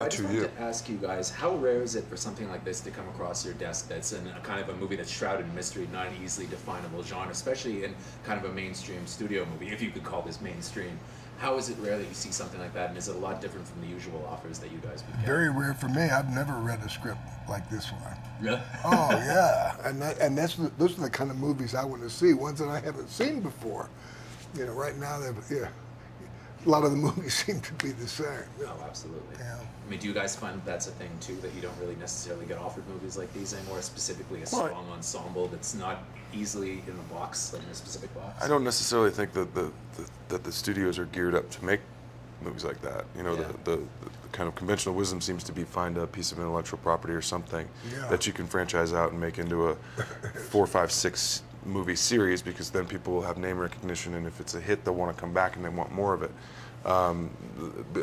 I just wanted to ask you guys, how rare is it for something like this to come across your desk that's in a kind of a movie that's shrouded in mystery, not an easily definable genre, especially in kind of a mainstream studio movie, if you could call this mainstream? How is it rare that you see something like that, and is it a lot different from the usual offers that you guys would get? Very rare for me. I've never read a script like this one. Really? Oh, yeah. And those are the kind of movies I want to see, ones that I haven't seen before. You know, right now, a lot of the movies seem to be the same. Oh, absolutely. Yeah. I mean, do you guys find that's a thing too, that you don't really necessarily get offered movies like these anymore, specifically a strong ensemble that's not easily in the box, like in a specific box? I don't necessarily think that the studios are geared up to make movies like that. You know, the kind of conventional wisdom seems to be find a piece of intellectual property or something that you can franchise out and make into a 4, 5, 6 movie series, because then people will have name recognition, and if it's a hit, they'll want to come back and they want more of it,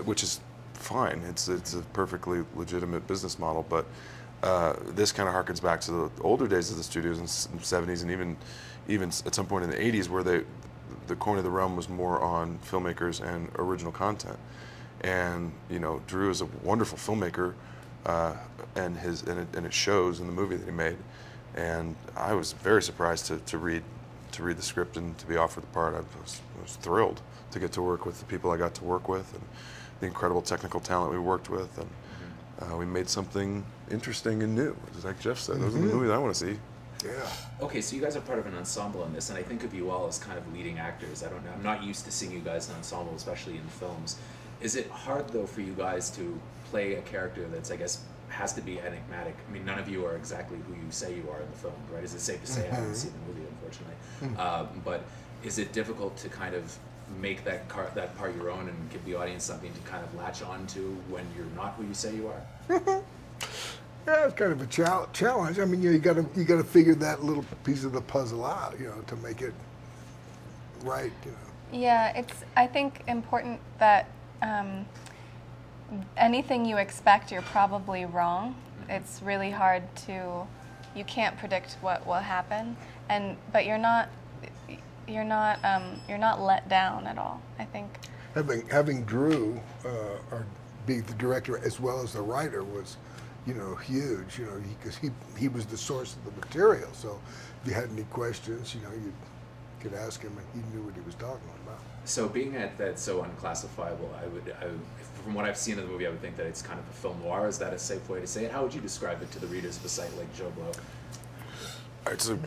which is fine. It's a perfectly legitimate business model, but this kind of harkens back to the older days of the studios in the 70s, and even at some point in the 80s, where the coin of the realm was more on filmmakers and original content. And you know, Drew is a wonderful filmmaker, and it shows in the movie that he made. And I was very surprised to read the script and to be offered the part. I was thrilled to get to work with the people I got to work with, and the incredible technical talent we worked with, and we made something interesting and new. Like Jeff said, those are the movies I want to see. Yeah. Okay, so you guys are part of an ensemble in this, and I think of you all as kind of leading actors. I don't know, I'm not used to seeing you guys in ensemble, especially in films. Is it hard though for you guys to play a character that's, I guess, has to be enigmatic? I mean, none of you are exactly who you say you are in the film, right? Is it safe to say? I haven't seen the movie, unfortunately. But is it difficult to kind of make that part your own and give the audience something to kind of latch on to when you're not who you say you are? Yeah, it's kind of a challenge. I mean, you got to figure that little piece of the puzzle out, you know, to make it right. You know. Yeah, it's, I think, important that anything you expect, you're probably wrong. It's really hard to, you can't predict what will happen, but you're not let down at all, I think. Having Drew or be the director as well as the writer was, you know, huge. You know, because he was the source of the material. So if you had any questions, you know, you could ask him, and he knew what he was talking about. So being at that so unclassifiable, from what I've seen of the movie, I would think that it's kind of a film noir. Is that a safe way to say it? How would you describe it to the readers of a site like JoBlo?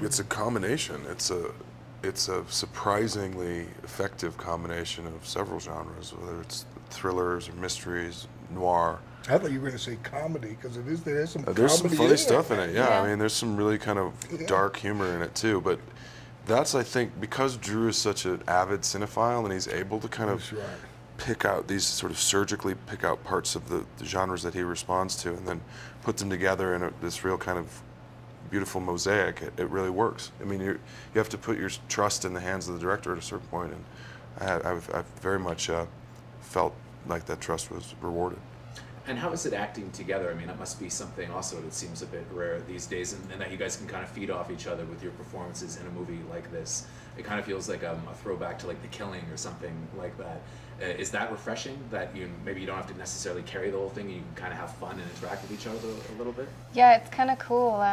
It's a combination. It's a surprisingly effective combination of several genres, whether it's thrillers or mysteries, noir. I thought you were going to say comedy, because there's some comedy. There's some funny stuff in it, yeah. Yeah. I mean, there's some really kind of dark humor in it too. But that's, I think, because Drew is such an avid cinephile, and he's able to kind of pick out these sort of surgically pick out parts of the genres that he responds to, and then put them together in this real kind of beautiful mosaic. It really works. I mean, you have to put your trust in the hands of the director at a certain point, and I've very much felt like that trust was rewarded. And how is it acting together? I mean, that must be something also that seems a bit rare these days, and that you guys can kind of feed off each other with your performances in a movie like this. It kind of feels like a throwback to like The Killing or something like that. Is that refreshing, that maybe you don't have to necessarily carry the whole thing, you can kind of have fun and interact with each other a little bit? Yeah, it's kind of cool.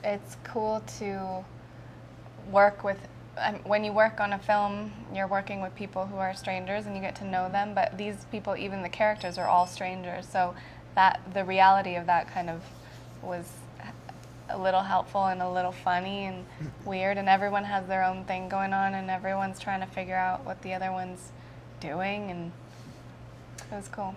It's cool to work with, when you work on a film, you're working with people who are strangers and you get to know them, but these people, even the characters, are all strangers, so that the reality of that kind of was a little helpful and a little funny and weird, and everyone has their own thing going on, and everyone's trying to figure out what the other one's doing, and it was cool.